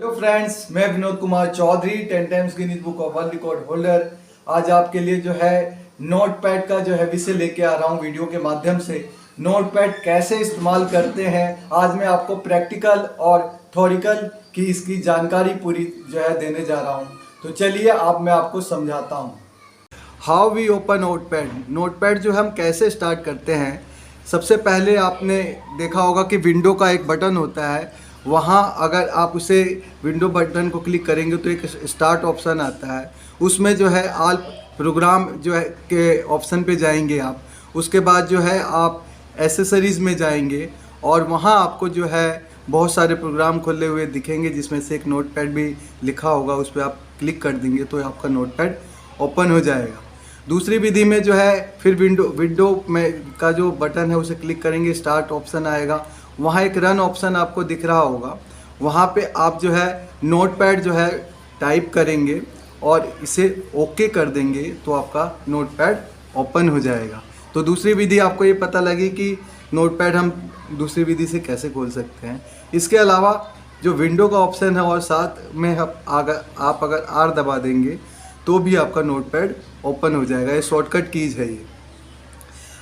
Hello friends, मैं Vinod Kumar Chaudhary 10 times Guinness book of world record holder. आज आपके लिए जो है नोटपैड का जो है विषय लेके आ रहा हूँ वीडियो के माध्यम से। नोटपैड कैसे इस्तेमाल करते हैं आज मैं आपको प्रैक्टिकल और थ्योरिकल की इसकी जानकारी पूरी जो है देने जा रहा हूँ। तो चलिए मैं आपको समझाता हूँ। How we open notepad. Notepad जो हम कैसे स्टार्ट करते हैं, सबसे पहले आपने देखा होगा कि विंडो का एक बटन होता है। वहाँ अगर आप उसे विंडो बटन को क्लिक करेंगे तो एक स्टार्ट ऑप्शन आता है। उसमें जो है ऑल प्रोग्राम जो है के ऑप्शन पे जाएंगे आप। उसके बाद जो है आप एसेसरीज़ में जाएंगे और वहाँ आपको जो है बहुत सारे प्रोग्राम खुले हुए दिखेंगे, जिसमें से एक नोटपैड भी लिखा होगा। उस पर आप क्लिक कर देंगे तो आपका नोटपैड ओपन हो जाएगा। दूसरी विधि में जो है फिर विंडो में का जो बटन है उसे क्लिक करेंगे, स्टार्ट ऑप्शन आएगा। वहाँ एक रन ऑप्शन आपको दिख रहा होगा। वहाँ पे आप जो है नोटपैड जो है टाइप करेंगे और इसे ओके कर देंगे तो आपका नोटपैड ओपन हो जाएगा। तो दूसरी विधि आपको ये पता लगी कि नोटपैड हम दूसरी विधि से कैसे खोल सकते हैं। इसके अलावा जो विंडो का ऑप्शन है और साथ में आप अगर आर दबा देंगे तो भी आपका नोटपैड ओपन हो जाएगा। ये शॉर्टकट कीज है ये।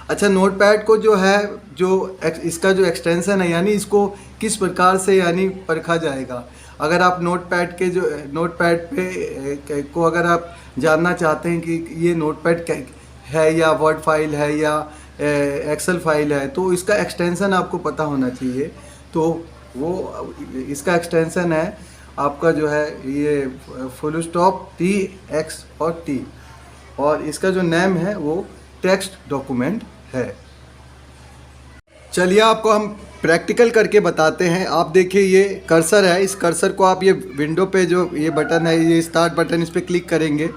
अच्छा, नोटपैड को जो है इसका जो एक्सटेंशन है, यानी इसको किस प्रकार से यानी परखा जाएगा। अगर आप नोटपैड पे को अगर आप जानना चाहते हैं कि ये नोटपैड है या वर्ड फाइल है या एक्सेल फाइल है, तो इसका एक्सटेंशन आपको पता होना चाहिए। तो वो इसका एक्सटेंशन है आपका जो है ये फुल स्टॉप TX और T, और इसका जो नेम है वो टेक्स्ट डॉक्यूमेंट है। चलिए आपको हम प्रैक्टिकल करके बताते हैं। आप देखिए ये कर्सर है, इस कर्सर को आप ये विंडो पे जो ये बटन है, ये स्टार्ट बटन, इस पर क्लिक करेंगे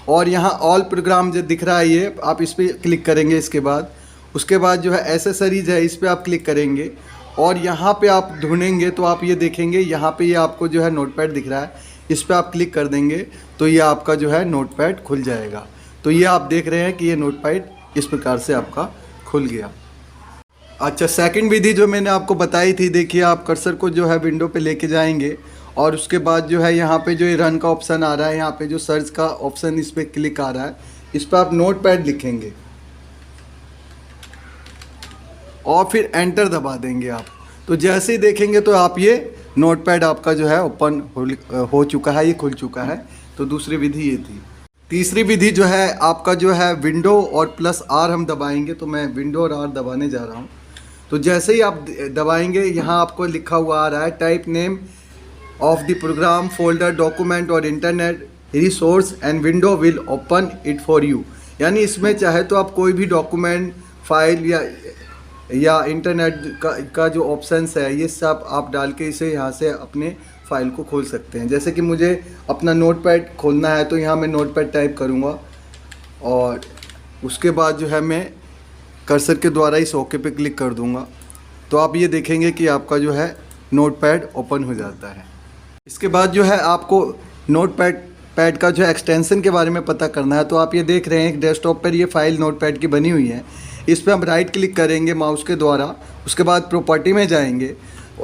और यहाँ ऑल प्रोग्राम जो दिख रहा है ये आप इस पर क्लिक करेंगे। उसके बाद जो है एसेसरीज है, इस पर आप क्लिक करेंगे और यहाँ पे आप ढूंढेंगे तो आप ये देखेंगे यहाँ पे ये आपको जो है नोटपैड दिख रहा है। इस पर आप क्लिक कर देंगे तो ये आपका जो है नोटपैड खुल जाएगा। तो ये आप देख रहे हैं कि ये नोटपैड इस प्रकार से आपका खुल गया। अच्छा, सेकंड विधि जो मैंने आपको बताई थी, देखिए आप कर्सर को जो है विंडो पे लेके जाएंगे और उसके बाद जो है यहाँ पे जो ये रन का ऑप्शन आ रहा है, यहाँ पे जो सर्च का ऑप्शन इस पर क्लिक आ रहा है, इस पर आप नोटपैड लिखेंगे और फिर एंटर दबा देंगे आप। तो जैसे ही देखेंगे तो आप ये नोटपैड आपका जो है ओपन हो चुका है, ये खुल चुका है। तो दूसरी विधि ये थी। तीसरी विधि जो है आपका जो है विंडो और +R हम दबाएंगे। तो मैं विंडो और R दबाने जा रहा हूँ। तो जैसे ही आप दबाएंगे यहाँ आपको लिखा हुआ आ रहा है type name of the program, folder, document और internet resource and window will open it for you. यानी इसमें चाहे तो आप कोई भी डॉक्यूमेंट, फाइल या इंटरनेट का जो ऑप्शंस है ये सब आप डाल के इसे यहाँ से अपने फाइल को खोल सकते हैं। जैसे कि मुझे अपना नोटपैड खोलना है तो यहाँ मैं नोटपैड टाइप करूँगा और उसके बाद जो है मैं कर्सर के द्वारा इस ओके पे क्लिक कर दूँगा। तो आप ये देखेंगे कि आपका जो है नोटपैड ओपन हो जाता है। इसके बाद जो है आपको नोटपैड का जो एक्सटेंशन के बारे में पता करना है। तो आप ये देख रहे हैं एक डेस्कटॉप पर ये फाइल नोटपैड की बनी हुई है। इस पर हम राइट क्लिक करेंगे माउस के द्वारा। उसके बाद प्रॉपर्टी में जाएंगे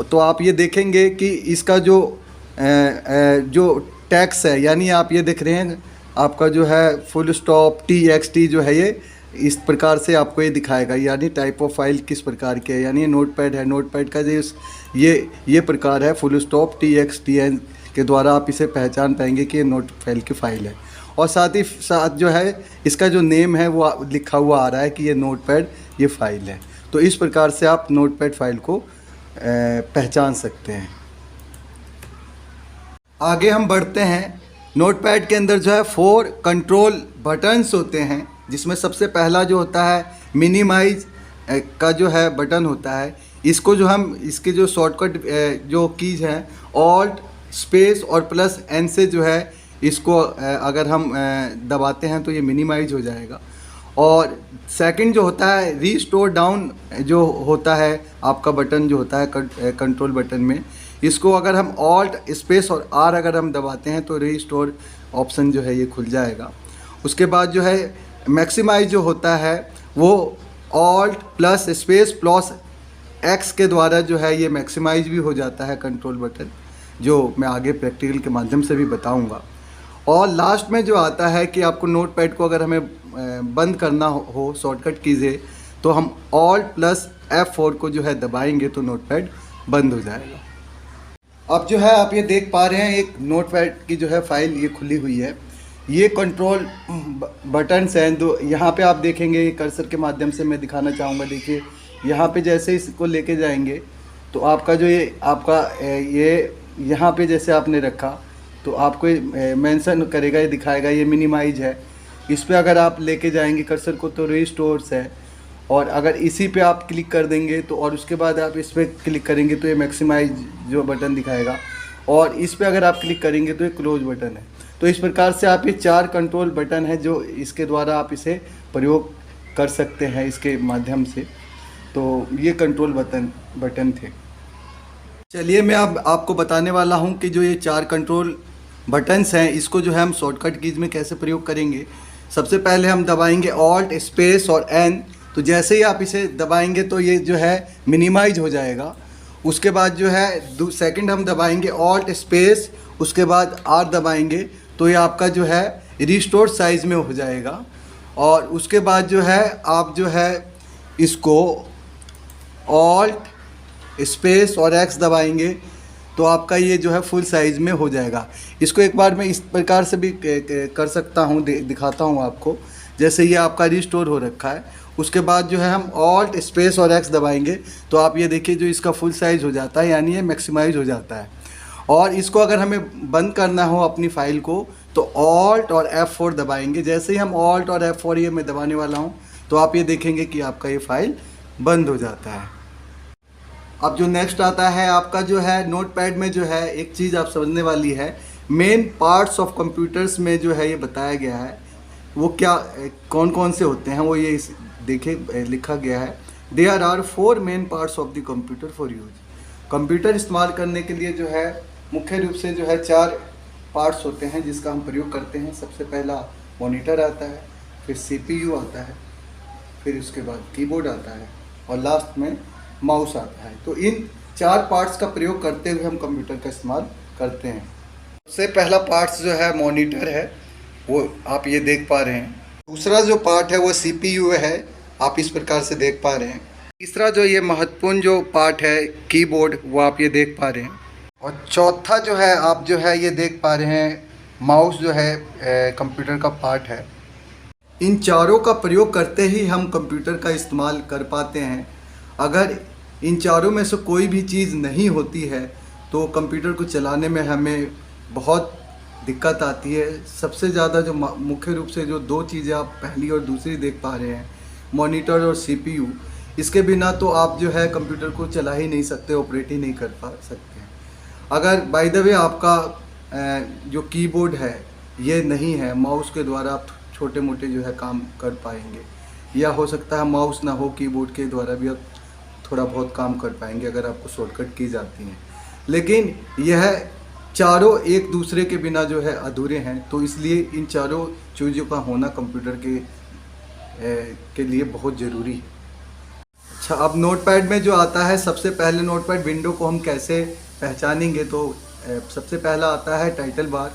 तो आप ये देखेंगे कि इसका जो टैक्स है, यानी आप ये देख रहे हैं आपका जो है फुल स्टॉप TXT जो है ये इस प्रकार से आपको ये दिखाएगा, यानी टाइप ऑफ फाइल किस प्रकार की है। यानी ये नोटपैड है, नोटपैड का जो ये प्रकार है फुल स्टॉप TXT के द्वारा आप इसे पहचान पाएंगे कि ये नोट फाइल की फ़ाइल है। और साथ ही साथ जो है इसका जो नेम है वो लिखा हुआ आ रहा है कि ये नोटपैड ये फ़ाइल है। तो इस प्रकार से आप नोटपैड फाइल को पहचान सकते हैं। आगे हम बढ़ते हैं। नोटपैड के अंदर जो है 4 कंट्रोल बटन्स होते हैं, जिसमें सबसे पहला जो होता है मिनिमाइज का जो है बटन होता है। इसको जो हम इसके जो शॉर्टकट जो कीज हैं ऑल्ट स्पेस और +N से जो है इसको अगर हम दबाते हैं तो ये मिनिमाइज हो जाएगा। और सेकंड जो होता है रीस्टोर डाउन जो होता है आपका बटन जो होता है कंट्रोल बटन में, इसको अगर हम ऑल्ट स्पेस और R अगर हम दबाते हैं तो रीस्टोर ऑप्शन जो है ये खुल जाएगा। उसके बाद जो है मैक्सिमाइज जो होता है वो ऑल्ट +स्पेस +X के द्वारा जो है ये मैक्सिमाइज भी हो जाता है कंट्रोल बटन। जो मैं आगे प्रैक्टिकल के माध्यम से भी बताऊंगा। और लास्ट में जो आता है कि आपको नोटपैड को अगर हमें बंद करना हो शॉर्टकट कीज़ है तो हम Alt+F4 को जो है दबाएंगे तो नोटपैड बंद हो जाएगा। अब जो है आप ये देख पा रहे हैं एक नोटपैड की जो है फाइल ये खुली हुई है। ये कंट्रोल बटन्स हैं दो, यहाँ पे आप देखेंगे कर्सर के माध्यम से मैं दिखाना चाहूँगा। देखिए यहाँ पे जैसे इसको लेके जाएंगे तो आपका जो ये यहाँ पे जैसे आपने रखा तो आपको मेंशन करेगा, ये दिखाएगा ये मिनिमाइज है। इस पे अगर आप लेके जाएंगे कर्सर को तो रिस्टोर्स है, और अगर इसी पे आप क्लिक कर देंगे तो और उसके बाद आप इस पे क्लिक करेंगे तो ये मैक्सिमाइज जो बटन दिखाएगा, और इस पे अगर आप क्लिक करेंगे तो ये क्लोज बटन है। तो इस प्रकार से आप ये 4 कंट्रोल बटन है जो इसके द्वारा आप इसे प्रयोग कर सकते हैं इसके माध्यम से। तो ये कंट्रोल बटन थे। चलिए मैं अब आपको बताने वाला हूं कि जो ये 4 कंट्रोल बटन्स हैं इसको जो है हम शॉर्टकट कीज में कैसे प्रयोग करेंगे। सबसे पहले हम दबाएंगे ऑल्ट स्पेस और एन, तो जैसे ही आप इसे दबाएंगे तो ये जो है मिनिमाइज हो जाएगा। उसके बाद जो है सेकंड हम दबाएंगे ऑल्ट स्पेस, उसके बाद आर दबाएंगे तो ये आपका जो है रिस्टोर साइज में हो जाएगा। और उसके बाद जो है आप जो है इसको ऑल्ट स्पेस और एक्स दबाएंगे तो आपका ये जो है फुल साइज़ में हो जाएगा। इसको एक बार मैं इस प्रकार से भी कर सकता हूँ, दिखाता हूँ आपको। जैसे ये आपका रिस्टोर हो रखा है, उसके बाद जो है हम ऑल्ट स्पेस और एक्स दबाएंगे तो आप ये देखिए जो इसका फुल साइज़ हो जाता है, यानी ये मैक्सिमाइज हो जाता है। और इसको अगर हमें बंद करना हो अपनी फ़ाइल को तो ऑल्ट और F4 दबाएंगे। जैसे ही हम ऑल्ट और F4 ये मैं दबाने वाला हूँ तो आप ये देखेंगे कि आपका ये फाइल बंद हो जाता है। अब जो नेक्स्ट आता है आपका जो है नोटपैड में जो है एक चीज़ आप समझने वाली है, मेन पार्ट्स ऑफ कंप्यूटर्स में जो है ये बताया गया है वो क्या कौन कौन से होते हैं, वो ये देखिए लिखा गया है। There are 4 main parts of the computer for use. Computer इस्तेमाल करने के लिए जो है मुख्य रूप से जो है 4 पार्ट्स होते हैं जिसका हम प्रयोग करते हैं। सबसे पहला मॉनिटर आता है, फिर CPU आता है, फिर उसके बाद कीबोर्ड आता है और लास्ट में माउस आता है। तो इन 4 पार्ट्स का प्रयोग करते हुए हम कंप्यूटर का इस्तेमाल करते हैं। सबसे पहला पार्ट्स जो है मॉनिटर है, वो आप ये देख पा रहे हैं। दूसरा जो पार्ट है वो CPU है, आप इस प्रकार से देख पा रहे हैं। तीसरा जो ये महत्वपूर्ण जो पार्ट है कीबोर्ड, वो आप ये देख पा रहे हैं। और चौथा जो है आप जो है ये देख पा रहे हैं माउस जो है कंप्यूटर का पार्ट है। इन चारों का प्रयोग करते ही हम कंप्यूटर का इस्तेमाल कर पाते हैं। अगर इन चारों में से कोई भी चीज़ नहीं होती है तो कंप्यूटर को चलाने में हमें बहुत दिक्कत आती है। सबसे ज़्यादा जो मुख्य रूप से जो 2 चीज़ें आप पहली और दूसरी देख पा रहे हैं, मॉनिटर और CPU, इसके बिना तो आप जो है कंप्यूटर को चला ही नहीं सकते, ऑपरेट ही नहीं कर पा सकते। अगर बाय द वे आपका जो कीबोर्ड है ये नहीं है, माउस के द्वारा आप छोटे मोटे जो है काम कर पाएंगे, या हो सकता है माउस ना हो, कीबोर्ड के द्वारा भी आप थोड़ा बहुत काम कर पाएंगे अगर आपको शॉर्टकट की जाती हैं। लेकिन यह चारों एक दूसरे के बिना जो है अधूरे हैं, तो इसलिए इन चारों चीज़ों का होना कंप्यूटर के लिए बहुत ज़रूरी है। अच्छा, अब नोटपैड में जो आता है, सबसे पहले नोटपैड विंडो को हम कैसे पहचानेंगे, तो सबसे पहला आता है title bar.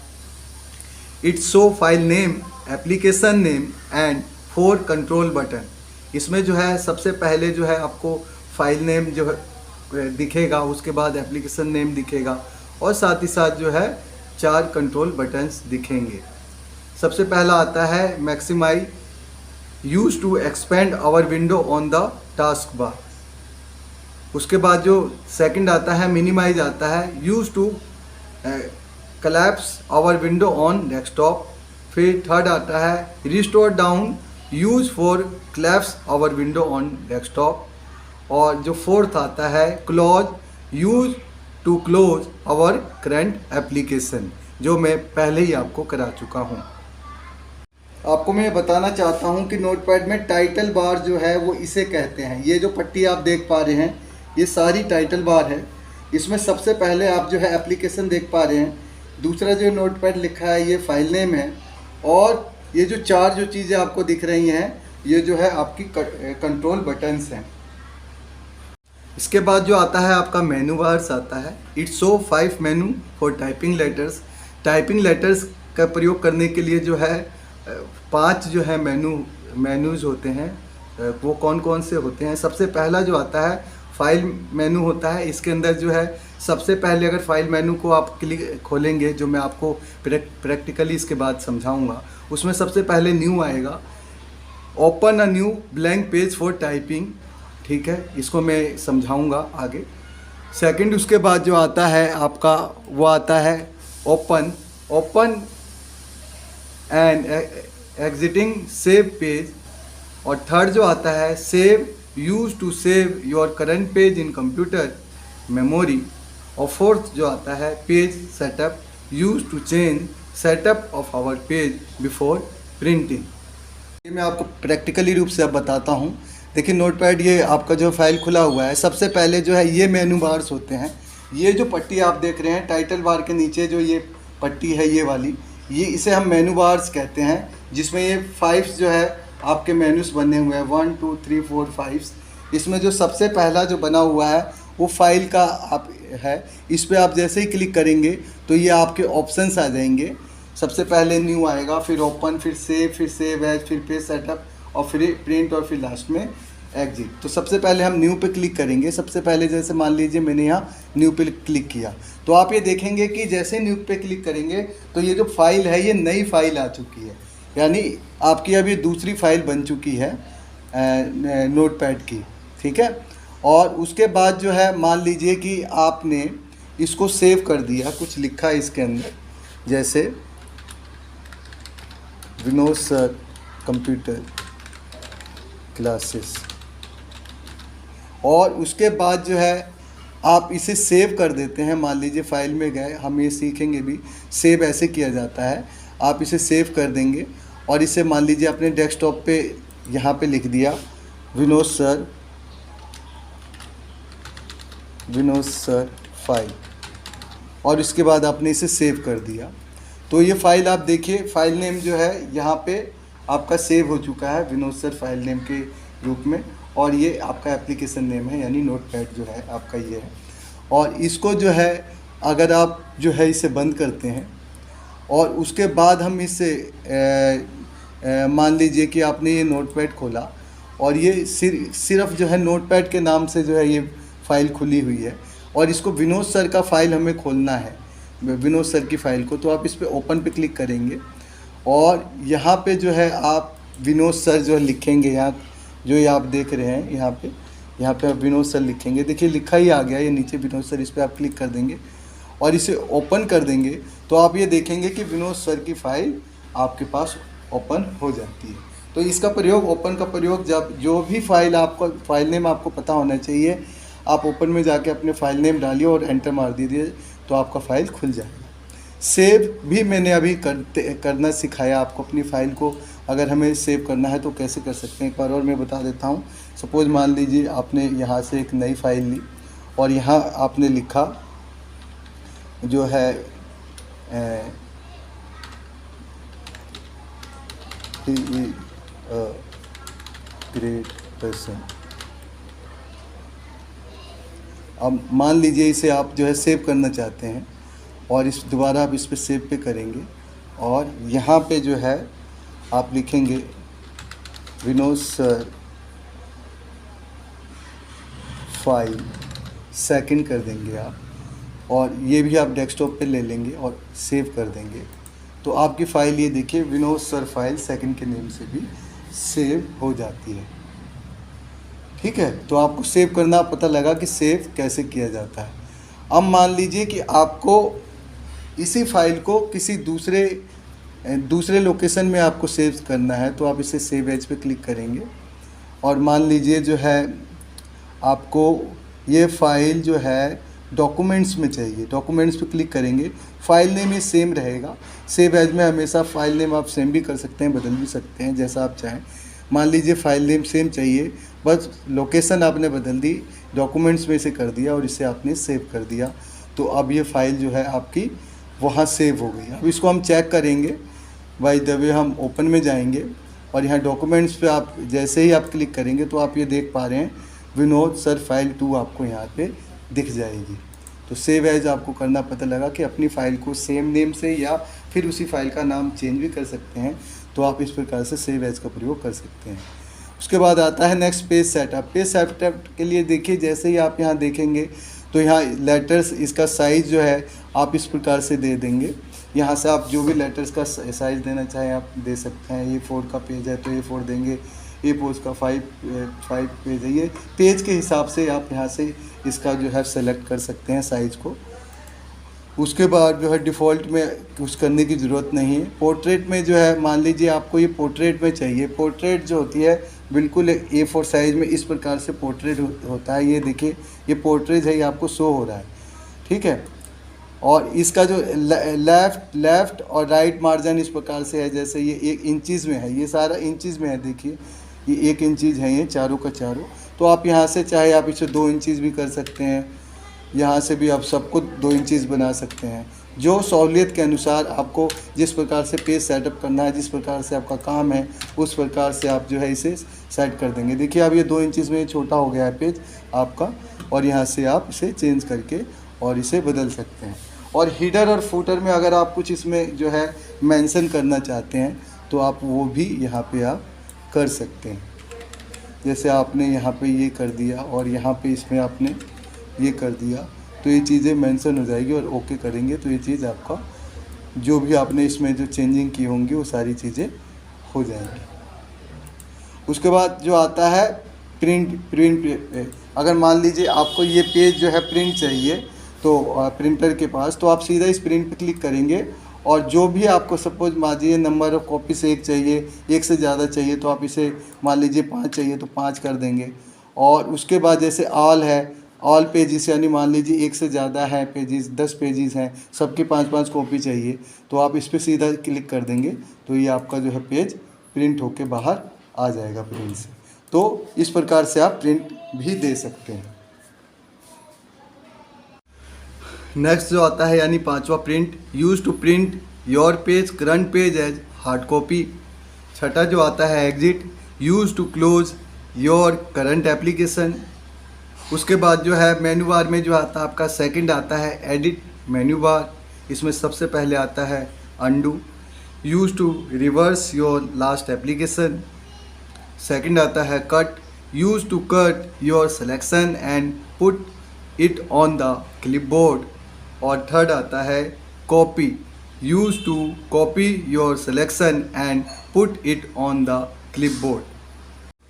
It's show file name, application name and 4 control button. इसमें जो है सबसे पहले जो है आपको फाइल नेम जो है दिखेगा, उसके बाद एप्लीकेशन नेम दिखेगा और साथ ही साथ जो है 4 कंट्रोल बटन्स दिखेंगे। सबसे पहला आता है maximise, use to expand our window on the task bar. उसके बाद जो सेकंड आता है मिनिमाइज आता है, use to collapse our window on desktop. फिर थर्ड आता है restore down, use for collapse our window on desktop. और जो फोर्थ आता है close, use to close our current application, जो मैं पहले ही आपको करा चुका हूँ। आपको मैं बताना चाहता हूँ कि नोटपैड में टाइटल बार जो है वो इसे कहते हैं। ये जो पट्टी आप देख पा रहे हैं ये सारी टाइटल बार है। इसमें सबसे पहले आप जो है एप्लीकेशन देख पा रहे हैं, दूसरा जो नोटपैड लिखा है ये फाइल नेम है, और ये जो 4 जो चीज़ें आपको दिख रही हैं ये जो है आपकी कंट्रोल बटन्स हैं। इसके बाद जो आता है आपका मेनू बार्स आता है। It's show 5 menu for typing letters. Typing letters का प्रयोग करने के लिए जो है 5 जो है मेनूज होते हैं। वो कौन कौन से होते हैं? सबसे पहला जो आता है फाइल मेनू होता है। इसके अंदर जो है सबसे पहले अगर फाइल मेनू को आप क्लिक खोलेंगे, जो मैं आपको प्रैक्टिकली इसके बाद समझाऊंगा, उसमें सबसे पहले न्यू आएगा। Open a new blank page for typing, ठीक है, इसको मैं समझाऊंगा आगे। सेकंड उसके बाद जो आता है आपका वो आता है open and exiting save page. और थर्ड जो आता है save use to save your current page in computer memory. और फोर्थ जो आता है page setup use to change setup of our page before printing. ये मैं आपको प्रैक्टिकली रूप से अब बताता हूँ। देखिए नोटपैड, ये आपका जो फाइल खुला हुआ है, सबसे पहले जो है ये मेनू बार्स होते हैं। ये जो पट्टी आप देख रहे हैं टाइटल बार के नीचे जो ये पट्टी है ये वाली, ये इसे हम मेनू बार्स कहते हैं, जिसमें ये 5 जो है आपके मेनूस बने हुए हैं, 1 2 3 4 5। इसमें जो सबसे पहला जो बना हुआ है वो फाइल का आप है। इस पर आप जैसे ही क्लिक करेंगे तो ये आपके ऑप्शंस आ जाएंगे। सबसे पहले न्यू आएगा, फिर ओपन, फिर सेव एज, फिर पेज सेटअप, और फिर प्रिंट, और फिर लास्ट में एग्जिट। तो सबसे पहले हम न्यू पे क्लिक करेंगे। सबसे पहले जैसे मान लीजिए मैंने यहाँ न्यू पे क्लिक किया, तो आप ये देखेंगे कि जैसे न्यू पे क्लिक करेंगे तो ये जो फाइल है ये नई फाइल आ चुकी है, यानी आपकी अभी दूसरी फाइल बन चुकी है नोटपैड की, ठीक है। और उसके बाद जो है मान लीजिए कि आपने इसको सेव कर दिया, कुछ लिखा है इसके अंदर, जैसे विनोद सर कंप्यूटर क्लासेस, और उसके बाद जो है आप इसे सेव कर देते हैं। मान लीजिए फाइल में गए, हम ये सीखेंगे भी सेव ऐसे किया जाता है। आप इसे सेव कर देंगे और इसे मान लीजिए अपने डेस्कटॉप पे यहाँ पे लिख दिया विनोद सर फाइल, और इसके बाद आपने इसे सेव कर दिया। तो ये फाइल आप देखिए, फाइल नेम जो है यहाँ पे आपका सेव हो चुका है विनोद सर फाइल नेम के रूप में, और ये आपका एप्लीकेशन नेम है, यानी नोटपैड जो है आपका ये है। और इसको जो है अगर आप जो है इसे बंद करते हैं और उसके बाद हम इसे मान लीजिए कि आपने ये नोटपैड खोला और ये सिर्फ जो है नोटपैड के नाम से जो है ये फ़ाइल खुली हुई है, और इसको विनोद सर का फ़ाइल हमें खोलना है, विनोद सर की फ़ाइल को। तो आप इस पर ओपन पे क्लिक करेंगे और यहाँ पे जो है आप विनोद सर जो लिखेंगे, यहाँ जो ये आप देख रहे हैं यहाँ पे आप विनोद सर लिखेंगे। देखिए लिखा ही आ गया ये नीचे विनोद सर, इस पर आप क्लिक कर देंगे और इसे ओपन कर देंगे तो आप ये देखेंगे कि विनोद सर की फ़ाइल आपके पास ओपन हो जाती है। तो इसका प्रयोग, ओपन का प्रयोग, जब जो भी फाइल आपको फाइल नेम आपको पता होना चाहिए, आप ओपन में जाके अपने फाइल नेम डालिए और एंटर मार दीजिए तो आपका फ़ाइल खुल जाएगा। सेव भी मैंने अभी करना सिखाया आपको। अपनी फ़ाइल को अगर हमें सेव करना है तो कैसे कर सकते हैं, एक बार और मैं बता देता हूँ। सपोज़ मान लीजिए आपने यहाँ से एक नई फ़ाइल ली और यहाँ आपने लिखा जो है ग्रेट पर्सन। अब मान लीजिए इसे आप जो है सेव करना चाहते हैं और इस दोबारा आप इस पर सेव पे करेंगे और यहाँ पे जो है आप लिखेंगे विनोद सर फाइल, सेकंड कर देंगे आप, और ये भी आप डेस्कटॉप पे ले लेंगे और सेव कर देंगे। तो आपकी फ़ाइल ये देखिए विनोद सर फाइल सेकंड के नेम से भी सेव हो जाती है। ठीक है, तो आपको सेव करना पता लगा कि सेव कैसे किया जाता है। अब मान लीजिए कि आपको इसी फाइल को किसी दूसरे लोकेशन में आपको सेव करना है, तो आप इसे सेव एज पे क्लिक करेंगे और मान लीजिए जो है आपको ये फ़ाइल जो है डॉक्यूमेंट्स में चाहिए, डॉक्यूमेंट्स पे क्लिक करेंगे। फ़ाइल नेम ये सेम रहेगा। सेव एज में हमेशा फ़ाइल नेम आप सेम भी कर सकते हैं, बदल भी सकते हैं जैसा आप चाहें। मान लीजिए फ़ाइल नेम सेम चाहिए, बस लोकेशन आपने बदल दी, डॉक्यूमेंट्स में से कर दिया और इसे आपने सेव कर दिया, तो अब ये फ़ाइल जो है आपकी वहाँ सेव हो गई। अब इसको हम चेक करेंगे। बाय द वे हम ओपन में जाएंगे और यहाँ डॉक्यूमेंट्स पे आप जैसे ही आप क्लिक करेंगे तो आप ये देख पा रहे हैं विनोद सर फाइल 2 आपको यहाँ पे दिख जाएगी। तो सेव एज आपको करना पता लगा कि अपनी फ़ाइल को सेम नेम से या फिर उसी फाइल का नाम चेंज भी कर सकते हैं, तो आप इस प्रकार से सेव एज का प्रयोग कर सकते हैं। उसके बाद आता है next page setup. Page setup के लिए देखिए, जैसे ही आप यहाँ देखेंगे तो यहाँ लेटर्स, इसका साइज़ जो है आप इस प्रकार से दे देंगे। यहाँ से आप जो भी लेटर्स का साइज़ देना चाहें आप दे सकते हैं। A4 का पेज है तो A4 देंगे, A4 का 5 पेज है, ये पेज के हिसाब से आप यहाँ से इसका जो है सेलेक्ट कर सकते हैं साइज़ को। उसके बाद जो है डिफ़ॉल्ट में कुछ करने की ज़रूरत नहीं है। पोर्ट्रेट में जो है, मान लीजिए आपको ये पोर्ट्रेट में चाहिए, पोर्ट्रेट जो होती है बिल्कुल A4 साइज़ में इस प्रकार से पोर्ट्रेट होता है। ये देखिए, ये पोर्ट्रेट है, ये आपको शो हो रहा है, ठीक है। और इसका जो लेफ़्ट और राइट मार्जिन इस प्रकार से है, जैसे ये 1 इंचज़ में है, ये सारा इंचज़ में है। देखिए ये 1 इंचज़ है, ये चारों का चारों। तो आप यहाँ से चाहे आप इसे 2 इंचज़ भी कर सकते हैं, यहाँ से भी आप सबको 2 इंचज़ बना सकते हैं। जो सहूलियत के अनुसार आपको जिस प्रकार से पेज सेटअप करना है, जिस प्रकार से आपका काम है, उस प्रकार से आप जो है इसे सेट कर देंगे। देखिए अब ये 2 इंचज़ में छोटा हो गया है पेज आपका, और यहाँ से आप इसे चेंज करके और इसे बदल सकते हैं। और हीडर और फुटर में अगर आप कुछ इसमें जो है मेंशन करना चाहते हैं तो आप वो भी यहाँ पे आप कर सकते हैं। जैसे आपने यहाँ पे ये कर दिया और यहाँ पे इसमें आपने ये कर दिया, तो ये चीज़ें मेंशन हो जाएगी और ओके करेंगे तो ये चीज़ आपका जो भी आपने इसमें जो चेंजिंग की होंगी वो सारी चीज़ें हो जाएंगी। उसके बाद जो आता है प्रिंट। अगर मान लीजिए आपको ये पेज जो है प्रिंट चाहिए तो प्रिंटर के पास, तो आप सीधा इस प्रिंट पे क्लिक करेंगे और जो भी आपको सपोज मान लीजिए नंबर ऑफ़ कॉपी से 1 चाहिए, 1 से ज़्यादा चाहिए तो आप इसे मान लीजिए 5 चाहिए तो 5 कर देंगे। और उसके बाद जैसे ऑल है, ऑल पेजेस यानी मान लीजिए 1 से ज़्यादा है पेजेस, 10 पेजेस हैं, सबके 5-5 कॉपी चाहिए तो आप इस पर सीधा क्लिक कर देंगे तो ये आपका जो है पेज प्रिंट होके बाहर आ जाएगा प्रिंट से। तो इस प्रकार से आप प्रिंट भी दे सकते हैं। नेक्स्ट जो आता है यानी 5वां print, use to print your page current page as hard copy. छठा जो आता है exit, use to close your current application. उसके बाद जो है मेन्यू बार में जो आता है आपका सेकंड आता है एडिट मेन्यू बार। इसमें सबसे पहले आता है undo, use to reverse your last application. Second आता है cut, use to cut your selection and put it on the clipboard. और थर्ड आता है copy, use to copy your selection and put it on the clipboard.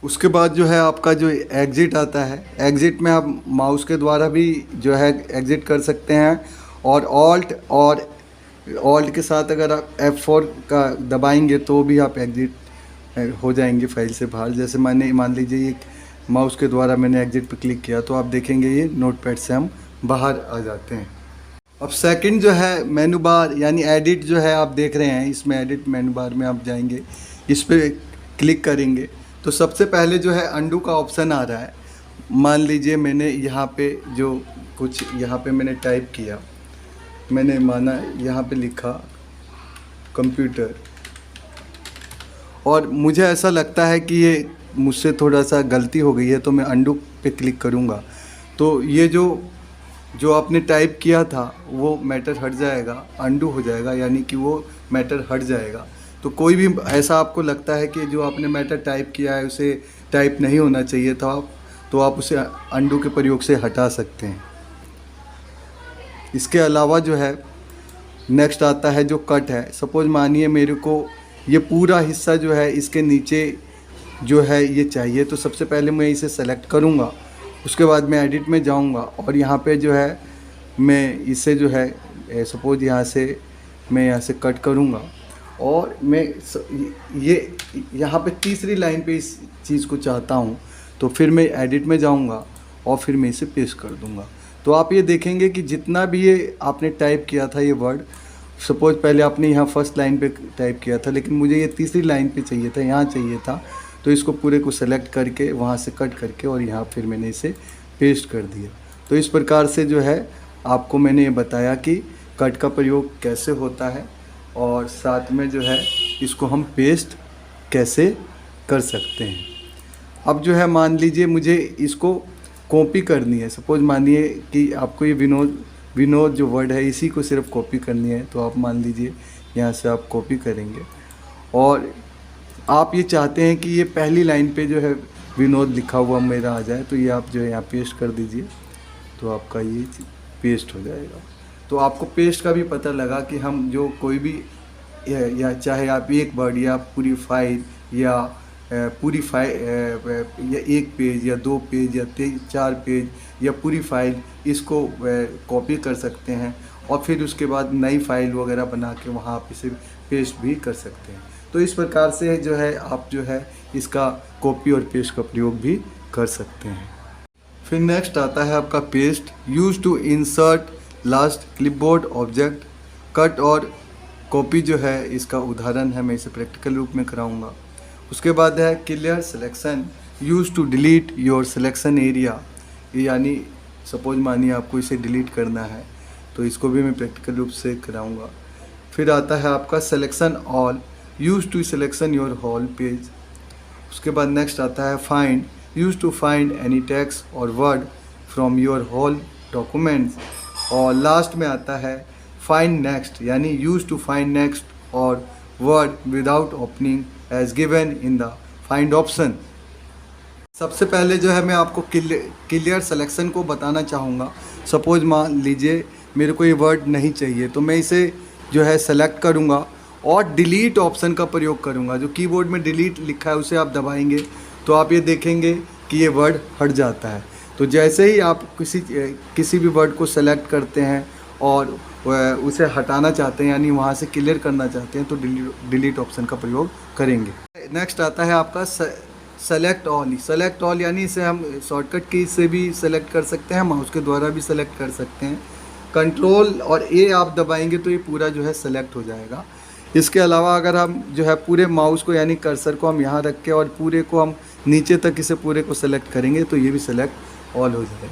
उसके बाद जो है आपका जो एग्ज़िट आता है, एग्ज़िट में आप माउस के द्वारा भी जो है एग्ज़िट कर सकते हैं और ऑल्ट के साथ अगर आप F4 का दबाएंगे तो भी आप एग्ज़िट हो जाएंगे फाइल से बाहर। जैसे मैंने मान लीजिए एक माउस के द्वारा मैंने एग्ज़िट पर क्लिक किया तो आप देखेंगे ये नोटपैड से हम बाहर आ जाते हैं। अब सेकंड जो है मेनू बार यानी एडिट जो है आप देख रहे हैं, इसमें एडिट मेनू बार में आप जाएंगे, इस पर क्लिक करेंगे तो सबसे पहले जो है अंडू का ऑप्शन आ रहा है। मान लीजिए मैंने यहाँ पे जो कुछ यहाँ पे मैंने टाइप किया, मैंने माना यहाँ पे लिखा कंप्यूटर और मुझे ऐसा लगता है कि ये मुझसे थोड़ा सा गलती हो गई है तो मैं अंडू पे क्लिक करूँगा तो ये जो आपने टाइप किया था वो मैटर हट जाएगा, अंडू हो जाएगा यानी कि वो मैटर हट जाएगा। तो कोई भी ऐसा आपको लगता है कि जो आपने मैटर टाइप किया है उसे टाइप नहीं होना चाहिए था तो आप उसे अंडू के प्रयोग से हटा सकते हैं। इसके अलावा जो है नेक्स्ट आता है जो कट है। सपोज मानिए मेरे को ये पूरा हिस्सा जो है इसके नीचे जो है ये चाहिए तो सबसे पहले मैं इसे सेलेक्ट करूँगा, उसके बाद मैं एडिट में जाऊँगा और यहाँ पे जो है मैं इसे जो है सपोज यहाँ से मैं यहाँ से कट करूँगा और मैं ये यहाँ पे तीसरी लाइन पे इस चीज़ को चाहता हूँ तो फिर मैं एडिट में जाऊँगा और फिर मैं इसे पेस्ट कर दूँगा। तो आप ये देखेंगे कि जितना भी ये आपने टाइप किया था ये वर्ड, सपोज पहले आपने यहाँ फर्स्ट लाइन पे टाइप किया था लेकिन मुझे ये तीसरी लाइन पे चाहिए था, यहाँ चाहिए था तो इसको पूरे को सेलेक्ट करके वहाँ से कट करके और यहाँ फिर मैंने इसे पेस्ट कर दिया। तो इस प्रकार से जो है आपको मैंने ये बताया कि कट का प्रयोग कैसे होता है और साथ में जो है इसको हम पेस्ट कैसे कर सकते हैं। अब जो है मान लीजिए मुझे इसको कॉपी करनी है। सपोज मानिए कि आपको ये विनोद जो वर्ड है इसी को सिर्फ कॉपी करनी है, तो आप मान लीजिए यहाँ से आप कॉपी करेंगे और आप ये चाहते हैं कि ये पहली लाइन पे जो है विनोद लिखा हुआ मेरा आ जाए, तो ये आप जो है यहाँ पेस्ट कर दीजिए, तो आपका ये पेस्ट हो जाएगा। तो आपको पेस्ट का भी पता लगा कि हम जो कोई भी या चाहे आप एक वर्ड या पूरी फाइल या पूरी फाइल या एक पेज या 2 पेज या 4 पेज या पूरी फाइल इसको कॉपी कर सकते हैं और फिर उसके बाद नई फाइल वगैरह बना के वहाँ आप इसे पेस्ट भी कर सकते हैं। तो इस प्रकार से जो है आप जो है इसका कॉपी और पेस्ट का प्रयोग भी कर सकते हैं। फिर नेक्स्ट आता है आपका paste, use to insert last clipboard object. Cut और कॉपी जो है इसका उदाहरण है, मैं इसे प्रैक्टिकल रूप में कराऊंगा। उसके बाद है clear selection, use to delete your selection area. यानी सपोज मानिए आपको इसे डिलीट करना है, तो इसको भी मैं प्रैक्टिकल रूप से कराऊंगा। फिर आता है आपका selection all, use to selection your whole page. उसके बाद नेक्स्ट आता है find, use to find any text और word from your whole documents. और लास्ट में आता है फाइंड नेक्स्ट, यानी यूज टू फाइंड नेक्स्ट और word without opening as given in the find option. सबसे पहले जो है मैं आपको क्लियर सिलेक्शन को बताना चाहूँगा। सपोज मान लीजिए मेरे को ये वर्ड नहीं चाहिए, तो मैं इसे जो है सेलेक्ट करूँगा और डिलीट ऑप्शन का प्रयोग करूँगा। जो कीबोर्ड में डिलीट लिखा है उसे आप दबाएंगे तो आप ये देखेंगे कि ये वर्ड हट जाता है। तो जैसे ही आप किसी भी वर्ड को सेलेक्ट करते हैं और उसे हटाना चाहते हैं, यानी वहाँ से क्लियर करना चाहते हैं, तो डिलीट ऑप्शन का प्रयोग करेंगे। नेक्स्ट आता है आपका सेलेक्ट ऑल। सेलेक्ट ऑल यानी इसे हम शॉर्टकट की से भी सेलेक्ट कर सकते हैं, माउस के द्वारा भी सेलेक्ट कर सकते हैं। कंट्रोल और ए आप दबाएंगे तो ये पूरा जो है सेलेक्ट हो जाएगा। इसके अलावा अगर हम जो है पूरे माउस को यानी कर्सर को हम यहाँ रख के और पूरे को हम नीचे तक इसे पूरे को सेलेक्ट करेंगे तो ये भी सेलेक्ट ऑल हो जाएगा।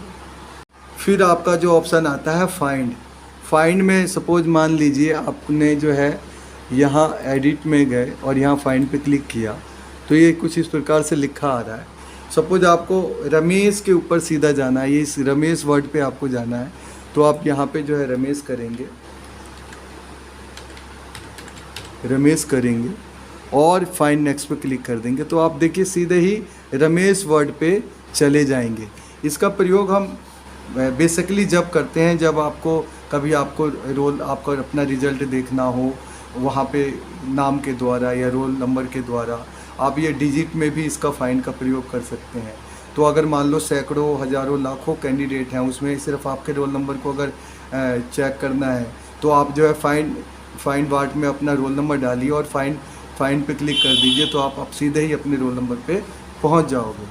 फिर आपका जो ऑप्शन आता है फाइंड में सपोज मान लीजिए आपने जो है यहाँ एडिट में गए और यहाँ फाइंड पे क्लिक किया तो ये कुछ इस प्रकार से लिखा आ रहा है। सपोज आपको रमेश के ऊपर सीधा जाना है, ये इस रमेश वर्ड पे आपको जाना है, तो आप यहाँ पे जो है रमेश करेंगे और फाइंड नेक्स्ट पे क्लिक कर देंगे, तो आप देखिए सीधे ही रमेश वर्ड पे चले जाएंगे। इसका प्रयोग हम बेसिकली जब करते हैं जब आपको कभी आपको आपका अपना रिजल्ट देखना हो, वहाँ पे नाम के द्वारा या रोल नंबर के द्वारा आप ये डिजिट में भी इसका फाइंड का प्रयोग कर सकते हैं। तो अगर मान लो सैकड़ों हज़ारों लाखों कैंडिडेट हैं, उसमें सिर्फ आपके रोल नंबर को अगर चेक करना है तो आप जो है फाइंड वार्ड में अपना रोल नंबर डालिए और फाइंड पे क्लिक कर दीजिए, तो आप सीधे ही अपने रोल नंबर पे पहुंच जाओगे।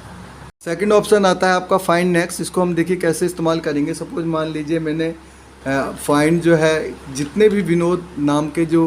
सेकंड ऑप्शन आता है आपका फाइंड नेक्स्ट। इसको हम देखिए कैसे इस्तेमाल करेंगे। सपोज मान लीजिए मैंने फाइंड जो है जितने भी विनोद नाम के जो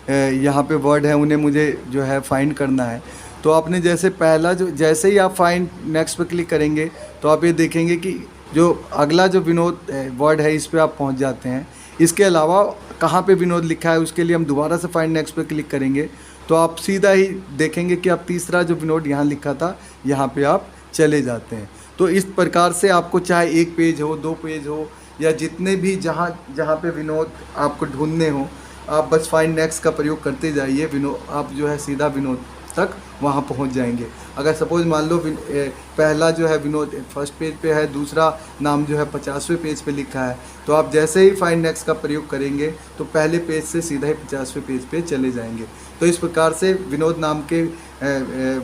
यहाँ पे वर्ड हैं उन्हें मुझे जो है फाइंड करना है, तो आपने जैसे ही आप फाइंड नेक्स्ट पे क्लिक करेंगे तो आप ये देखेंगे कि जो अगला जो विनोद वर्ड है इस पे आप पहुँच जाते हैं। इसके अलावा कहाँ पे विनोद लिखा है उसके लिए हम दोबारा से फाइंड नेक्स्ट पे क्लिक करेंगे तो आप सीधा ही देखेंगे कि आप तीसरा जो विनोद यहाँ लिखा था यहाँ पे आप चले जाते हैं। तो इस प्रकार से आपको चाहे 1 पेज हो 2 पेज हो या जितने भी जहाँ पे विनोद आपको ढूंढने हो, आप बस फाइंड नेक्स्ट का प्रयोग करते जाइए, आप जो है सीधा विनोद तक वहाँ पहुँच जाएंगे। अगर सपोज मान लो पहला जो है विनोद फर्स्ट पेज पे है, दूसरा नाम जो है 50वें पेज पे लिखा है, तो आप जैसे ही फाइंड नेक्स्ट का प्रयोग करेंगे तो पहले पेज से सीधा ही 50वें पेज पे चले जाएंगे। तो इस प्रकार से विनोद नाम के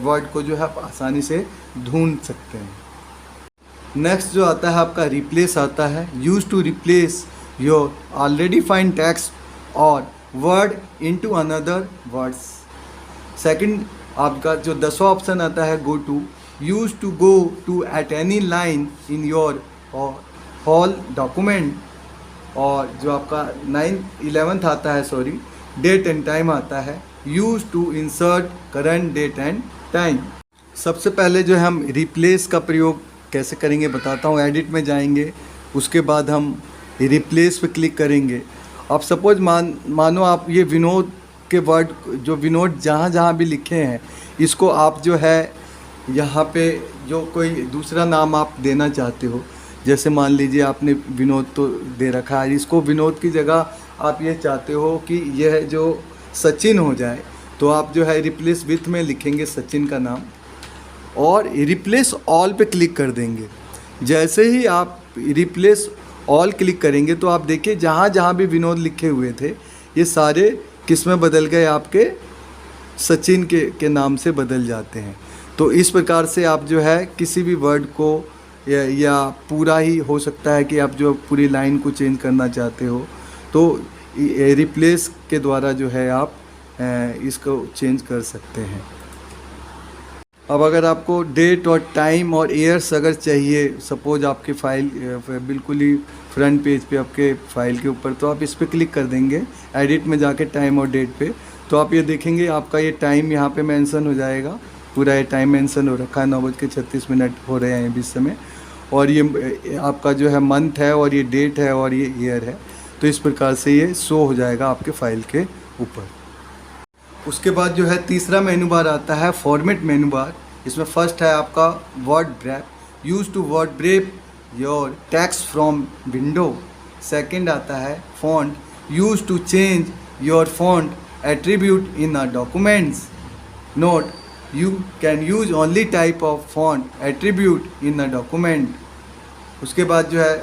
वर्ड को जो है आप आसानी से ढूंढ सकते हैं। नेक्स्ट जो आता है आपका रिप्लेस आता है, use to replace your already find text और word into another words. Second आपका जो 10वां ऑप्शन आता है go to, use to go to at any line in your whole document. और जो आपका 11th आता है डेट एंड टाइम आता है, use to insert current date and time. सबसे पहले जो है हम रिप्लेस का प्रयोग कैसे करेंगे बताता हूँ। एडिट में जाएंगे, उसके बाद हम रिप्लेस पे क्लिक करेंगे। अब सपोज मानो आप ये विनोद के वर्ड जो विनोद जहाँ भी लिखे हैं इसको आप जो है यहाँ पे जो कोई दूसरा नाम आप देना चाहते हो, जैसे मान लीजिए आपने विनोद तो दे रखा है, इसको विनोद की जगह आप ये चाहते हो कि यह जो सचिन हो जाए, तो आप जो है रिप्लेस विथ में लिखेंगे सचिन का नाम और रिप्लेस ऑल पे क्लिक कर देंगे। जैसे ही आप रिप्लेस ऑल क्लिक करेंगे तो आप देखिए जहाँ जहाँ भी विनोद लिखे हुए थे ये सारे किस में बदल गए, आपके सचिन के नाम से बदल जाते हैं। तो इस प्रकार से आप जो है किसी भी वर्ड को या पूरा ही हो सकता है कि आप जो पूरी लाइन को चेंज करना चाहते हो तो रिप्लेस के द्वारा जो है आप इसको चेंज कर सकते हैं। अब अगर आपको डेट और टाइम और ईयर्स अगर चाहिए, सपोज आपकी फ़ाइल बिल्कुल ही फ्रंट पेज पे आपके फ़ाइल के ऊपर, तो आप इस पर क्लिक कर देंगे एडिट में जाके टाइम और डेट पे, तो आप ये देखेंगे आपका ये टाइम यहाँ पे मेंशन हो जाएगा, पूरा ये टाइम मेंशन हो रखा है, 9:36 हो रहे हैं इस समय, और ये आपका जो है मंथ है और ये डेट है और ये ईयर है। तो इस प्रकार से ये शो हो जाएगा आपके फ़ाइल के ऊपर। उसके बाद जो है तीसरा मेनू बार आता है फॉर्मेट मेनू बार। इसमें फर्स्ट है आपका word wrap, use to word wrap your text from window. Second आता है font, use to change your font attribute in a documents. Note, you can use only type of font attribute in a document. उसके बाद जो है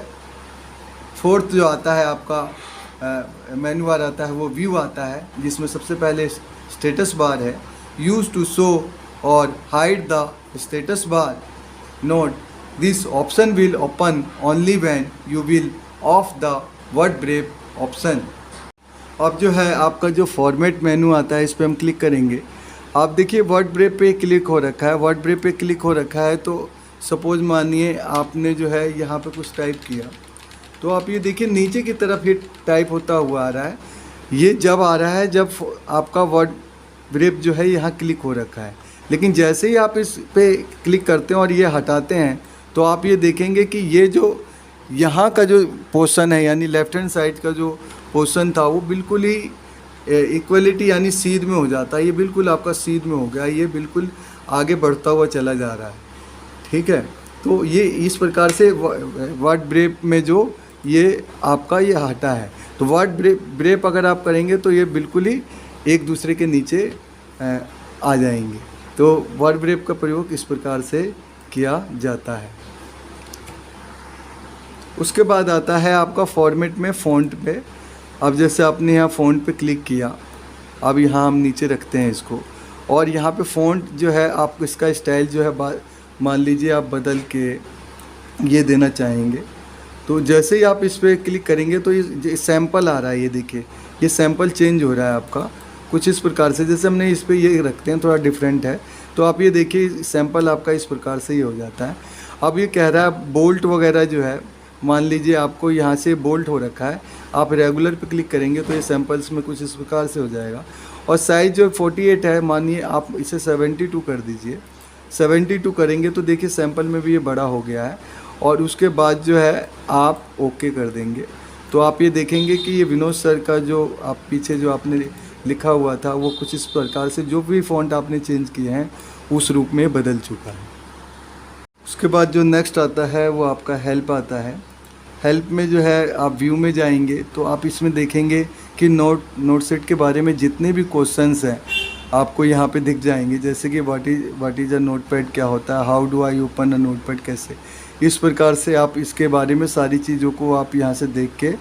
fourth जो आता है आपका मेनू बार आता है वो व्यू आता है, जिसमें सबसे पहले स्टेटस बार है, यूज टू शो और hide the status bar. Note, this option will open only when you will of the word ब्रेप option. अब जो है आपका जो फॉर्मेट मेनू आता है इस पर हम क्लिक करेंगे। आप देखिए वर्ड ब्रेप पे क्लिक हो रखा है, वर्ड ब्रेप पे क्लिक हो रखा है, तो सपोज मानिए आपने जो है यहाँ पे कुछ टाइप किया, तो आप ये देखिए नीचे की तरफ ये टाइप होता हुआ आ रहा है। ये जब आ रहा है जब आपका वर्ड ब्रेप जो है यहाँ क्लिक हो रखा है, लेकिन जैसे ही आप इस पे क्लिक करते हैं और ये हटाते हैं तो आप ये देखेंगे कि ये जो यहाँ का जो पोर्शन है यानी लेफ्ट हैंड साइड का जो पोर्शन था वो बिल्कुल ही इक्वलिटी यानी सीध में हो जाता है। ये बिल्कुल आपका सीध में हो गया, ये बिल्कुल आगे बढ़ता हुआ चला जा रहा है। ठीक है, तो ये इस प्रकार से वर्ड ब्रेप में जो ये आपका ये हटा है, तो वर्ड ब्रेप अगर आप करेंगे तो ये बिल्कुल ही एक दूसरे के नीचे आ जाएंगे। तो वर्ड ब्रेप का प्रयोग इस प्रकार से किया जाता है। उसके बाद आता है आपका फॉर्मेट में फ़ॉन्ट पे। अब जैसे आपने यहाँ फ़ॉन्ट पे क्लिक किया, अब यहाँ हम नीचे रखते हैं इसको, और यहाँ पे फ़ॉन्ट जो है आप इसका स्टाइल जो है मान लीजिए आप बदल के ये देना चाहेंगे, तो जैसे ही आप इस पर क्लिक करेंगे तो ये सैंपल आ रहा है, ये देखिए ये सैंपल चेंज हो रहा है आपका कुछ इस प्रकार से। जैसे हमने इस पर ये रखते हैं थोड़ा डिफरेंट है, तो आप ये देखिए सैंपल आपका इस प्रकार से ही हो जाता है। अब ये कह रहा है बोल्ट वगैरह जो है, मान लीजिए आपको यहाँ से बोल्ट हो रखा है, आप रेगुलर पे क्लिक करेंगे तो ये सैंपल्स में कुछ इस प्रकार से हो जाएगा। और साइज़ जो 48 है, मानिए आप इसे 72 कर दीजिए, 72 करेंगे तो देखिए सैंपल में भी ये बड़ा हो गया है। और उसके बाद जो है आप ओके कर देंगे तो आप ये देखेंगे कि ये विनोद सर का जो आप पीछे जो आपने लिखा हुआ था वो कुछ इस प्रकार से जो भी फ़ॉन्ट आपने चेंज किए हैं उस रूप में बदल चुका है। उसके बाद जो नेक्स्ट आता है वो आपका हेल्प आता है। हेल्प में जो है आप व्यू में जाएंगे तो आप इसमें देखेंगे कि नोट सेट के बारे में जितने भी क्वेश्चंस हैं आपको यहाँ पे दिख जाएंगे, जैसे कि व्हाट इज़ अ नोटपैड, क्या होता है, how do I open a notepad, कैसे। इस प्रकार से आप इसके बारे में सारी चीज़ों को आप यहाँ से देख के,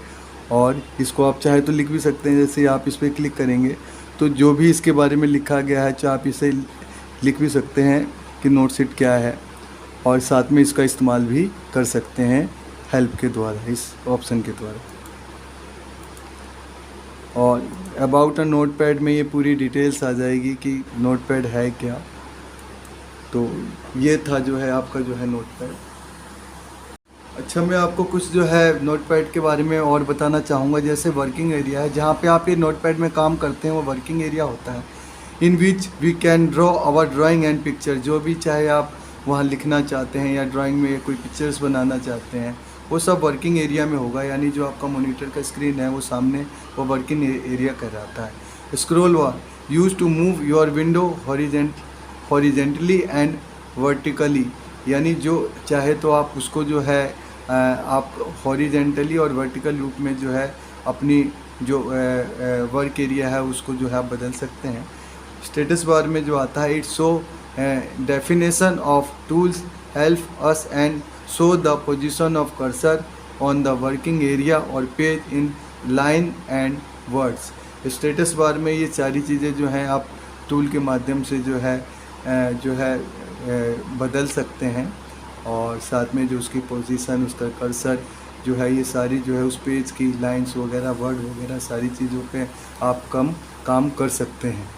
और इसको आप चाहे तो लिख भी सकते हैं। जैसे आप इस पर क्लिक करेंगे तो जो भी इसके बारे में लिखा गया है चाहे आप इसे लिख भी सकते हैं कि नोट सेट क्या है, और साथ में इसका इस्तेमाल भी कर सकते हैं हेल्प के द्वारा, इस ऑप्शन के द्वारा। और अबाउट अ नोटपैड में ये पूरी डिटेल्स आ जाएगी कि नोटपैड है क्या। तो ये था जो है आपका जो है नोटपैड। अच्छा, मैं आपको कुछ जो है नोटपैड के बारे में और बताना चाहूँगा। जैसे वर्किंग एरिया है, जहाँ पे आप ये नोटपैड में काम करते हैं वो वर्किंग एरिया होता है, in which we can draw our drawing and picture. जो भी चाहे आप वहाँ लिखना चाहते हैं या ड्राइंग में कोई पिक्चर्स बनाना चाहते हैं वो सब वर्किंग एरिया में होगा, यानी जो आपका मॉनिटर का स्क्रीन है वो सामने वो वर्किंग एरिया कहलाता है। Scroll bar, use to move your window horizontally and vertically, यानी जो चाहे तो आप उसको जो है आप हॉरिजेंटली और वर्टिकल रूप में जो है अपनी जो वर्क एरिया है उसको जो है आप बदल सकते हैं। स्टेटस बार में जो आता है, it's show definition of tools help us and show the position of cursor on the working area और page in line and words. Status bar में ये सारी चीज़ें जो हैं आप टूल के माध्यम से जो है बदल सकते हैं, और साथ में जो उसकी पोजीशन, उसका कर्सर जो है, ये सारी जो है उस पेज की लाइंस वगैरह, वर्ड वगैरह सारी चीज़ों पे आप काम कर सकते हैं।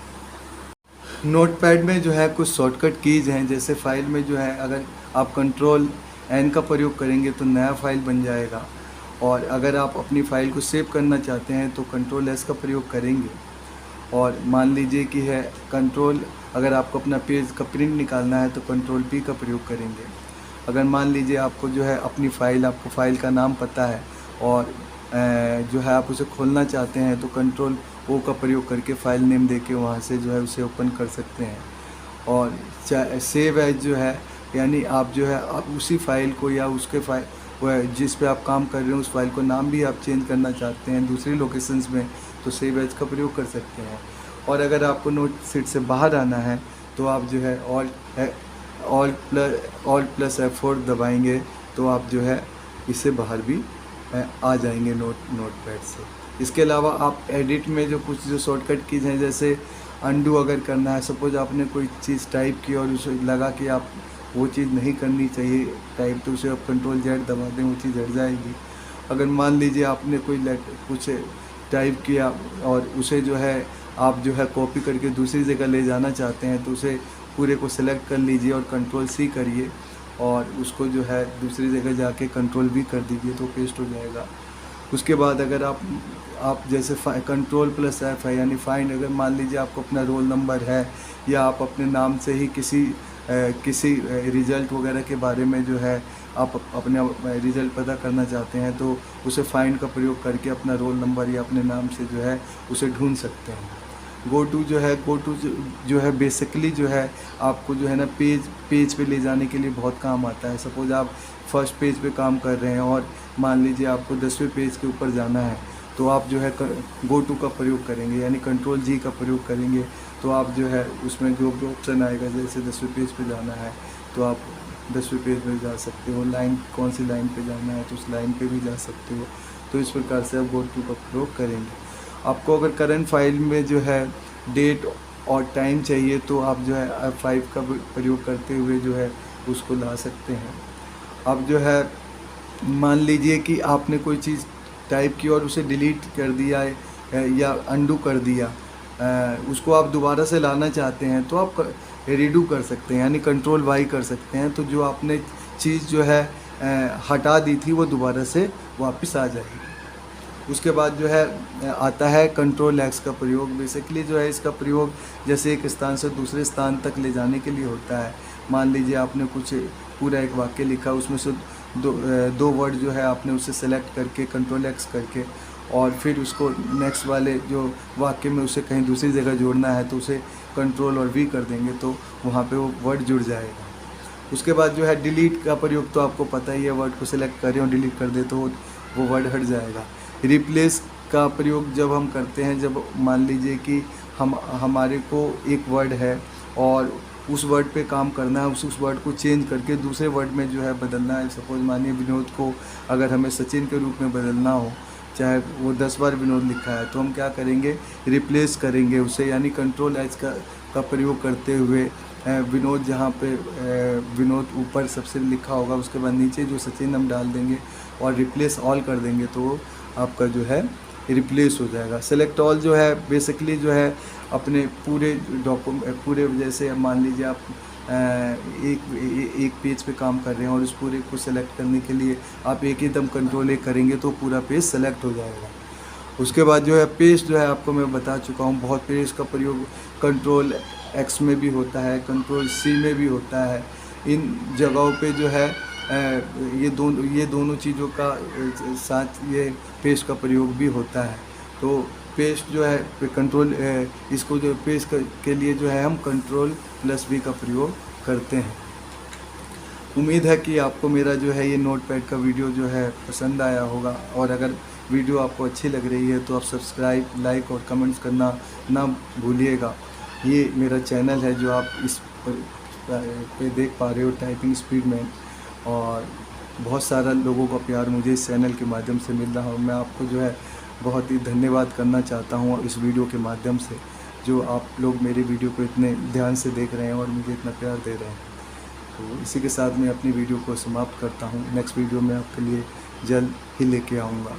नोटपैड में जो है कुछ शॉर्टकट कीज़ हैं, जैसे फाइल में जो है अगर आप कंट्रोल एन का प्रयोग करेंगे तो नया फाइल बन जाएगा, और अगर आप अपनी फ़ाइल को सेव करना चाहते हैं तो कंट्रोल एस का प्रयोग करेंगे। और मान लीजिए कि है कंट्रोल, अगर आपको अपना पेज का प्रिंट निकालना है तो कंट्रोल पी का प्रयोग करेंगे। अगर मान लीजिए आपको जो है अपनी फ़ाइल, आपको फ़ाइल का नाम पता है और जो है आप उसे खोलना चाहते हैं तो कंट्रोल ओ का प्रयोग करके फ़ाइल नेम देके वहाँ से जो है उसे ओपन कर सकते हैं। और सेव एज जो है, यानी आप जो है आप उसी फाइल को या उसके फाइल जिस पे आप काम कर रहे हैं उस फाइल को नाम भी आप चेंज करना चाहते हैं दूसरी लोकेशंस में तो सेव एज का प्रयोग कर सकते हैं। और अगर आपको नोट सीट से बाहर आना है तो आप जो है ऑल्ट प्लस F4 दबाएंगे तो आप जो है इससे बाहर भी आ जाएंगे नोटपैड से। इसके अलावा आप एडिट में जो कुछ जो शॉर्टकट कीज़ हैं, जैसे अंडू अगर करना है, सपोज आपने कोई चीज़ टाइप की और उसे लगा कि आप वो चीज़ नहीं करनी चाहिए टाइप, तो उसे आप कंट्रोल जेड दबा दें, वो चीज़ हट जाएगी। अगर मान लीजिए आपने कोई कुछ टाइप किया और उसे जो है आप जो है कॉपी करके दूसरी जगह ले जाना चाहते हैं तो उसे पूरे को सिलेक्ट कर लीजिए और कंट्रोल सी करिए और उसको जो है दूसरी जगह जाके कंट्रोल भी कर दीजिए तो पेस्ट हो जाएगा। उसके बाद अगर आप जैसे कंट्रोल प्लस F है यानी फाइंड, अगर मान लीजिए आपको अपना रोल नंबर है या आप अपने नाम से ही किसी रिज़ल्ट वगैरह के बारे में जो है आप अपने रिज़ल्ट पता करना चाहते हैं तो उसे फाइंड का प्रयोग करके अपना रोल नंबर या अपने नाम से जो है उसे ढूंढ सकते हैं। गो टू जो है बेसिकली जो है आपको जो है ना पेज पे ले जाने के लिए बहुत काम आता है। सपोज आप फर्स्ट पेज पे काम कर रहे हैं और मान लीजिए आपको 10वें पेज के ऊपर जाना है तो आप जो है गो टू का प्रयोग करेंगे यानी कंट्रोल जी का प्रयोग करेंगे तो आप जो है उसमें जो भी ऑप्शन आएगा, जैसे 10वें पेज पे जाना है तो आप 10वें पेज पे जा सकते हो, लाइन कौन सी लाइन पे जाना है तो उस लाइन पे भी जा सकते हो। तो इस प्रकार से आप गो टू का प्रयोग करेंगे। आपको अगर करंट फाइल में जो है डेट और टाइम चाहिए तो आप जो है F5 का प्रयोग करते हुए जो है उसको ला सकते हैं। अब जो है मान लीजिए कि आपने कोई चीज़ टाइप की और उसे डिलीट कर दिया या अंडू कर दिया, उसको आप दोबारा से लाना चाहते हैं तो आप रीडू कर सकते हैं यानी कंट्रोल वाई कर सकते हैं, तो जो आपने चीज़ जो है हटा दी थी वो दोबारा से वापस आ जाएगी। उसके बाद जो है आता है कंट्रोल एक्स का प्रयोग। बेसिकली जो है इसका प्रयोग जैसे एक स्थान से दूसरे स्थान तक ले जाने के लिए होता है। मान लीजिए आपने कुछ पूरा एक वाक्य लिखा, उसमें से दो वर्ड जो है आपने उसे सेलेक्ट करके कंट्रोल एक्स करके और फिर उसको नेक्स्ट वाले जो वाक्य में उसे कहीं दूसरी जगह जोड़ना है तो उसे कंट्रोल और वी कर देंगे तो वहाँ पे वो वर्ड जुड़ जाएगा। उसके बाद जो है डिलीट का प्रयोग तो आपको पता ही है, वर्ड को सिलेक्ट करें और डिलीट कर दे तो वो वर्ड हट जाएगा। रिप्लेस का प्रयोग जब हम करते हैं, जब मान लीजिए कि हमारे को एक वर्ड है और उस वर्ड पे काम करना है, उस वर्ड को चेंज करके दूसरे वर्ड में जो है बदलना है। सपोज मानिए विनोद को अगर हमें सचिन के रूप में बदलना हो, चाहे वो 10 बार विनोद लिखा है, तो हम क्या करेंगे, रिप्लेस करेंगे उसे यानी कंट्रोल एच का प्रयोग करते हुए विनोद जहाँ पे विनोद ऊपर सबसे लिखा होगा उसके बाद नीचे जो सचिन हम डाल देंगे और रिप्लेस ऑल कर देंगे तो आपका जो है रिप्लेस हो जाएगा। सेलेक्ट ऑल जो है बेसिकली जो है अपने पूरे पूरे जैसे मान लीजिए आप एक पेज पे काम कर रहे हैं और उस पूरे को सेलेक्ट करने के लिए आप एक ही दम कंट्रोल एक करेंगे तो पूरा पेज सेलेक्ट हो जाएगा। उसके बाद जो है पेस्ट जो है आपको मैं बता चुका हूँ, बहुत पेस्ट का प्रयोग कंट्रोल एक्स में भी होता है, कंट्रोल सी में भी होता है। इन जगहों पे जो है ये दोनों चीज़ों का साथ ये पेस्ट का प्रयोग भी होता है। तो पेस्ट जो है कंट्रोल इसको जो पेस्ट के लिए जो है हम कंट्रोल प्लस वी का प्रयोग करते हैं। उम्मीद है कि आपको मेरा जो है ये नोटपैड का वीडियो जो है पसंद आया होगा, और अगर वीडियो आपको अच्छी लग रही है तो आप सब्सक्राइब, लाइक और कमेंट्स करना ना भूलिएगा। ये मेरा चैनल है जो आप इस पे देख पा रहे हो, टाइपिंग स्पीड में, और बहुत सारा लोगों का प्यार मुझे इस चैनल के माध्यम से मिल रहा है। मैं आपको जो है बहुत ही धन्यवाद करना चाहता हूँ इस वीडियो के माध्यम से, जो आप लोग मेरे वीडियो को इतने ध्यान से देख रहे हैं और मुझे इतना प्यार दे रहे हैं। तो इसी के साथ मैं अपनी वीडियो को समाप्त करता हूँ। नेक्स्ट वीडियो में आपके लिए जल्द ही लेके आऊँगा।